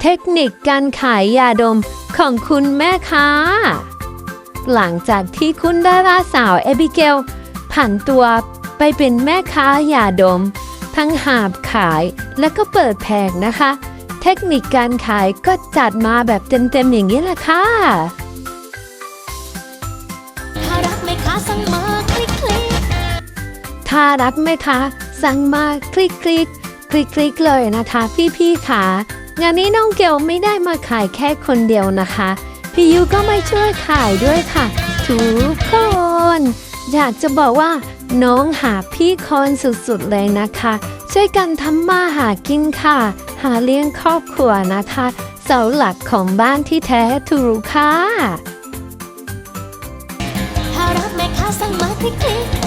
เทคนิคการขายยาดมของคุณแม่ค้าหลังจากที่คุณดาราสาวแอบิเกลผันตัวไปเป็นแม่ค้ายาดมทั้งหาบขายและก็เปิดแผงนะคะเทคนิคการขายก็จัดมาแบบเต็มๆอย่างนี้แหละค่ะถ้ารักแม่ค้าสั่งมาคลิกคลิกถ้ารักแม่ค้าสั่งมาคลิกคลิกคลิกคลิกเลยนะคะพี่ๆค่ะงานนี้น้องเกลไม่ได้มาขายแค่คนเดียวนะคะพี่ยูก็มาช่วยขายด้วยค่ะทุกคนอยากจะบอกว่าน้องหาพี่คอนสุดๆเลยนะคะช่วยกันทำมาหากินค่ะหาเลี้ยงครอบครัวนะคะเสาหลักของบ้านที่แท้ทรูค่ะถ้ารักแม่ค้าสั่งมาคลิกคลิก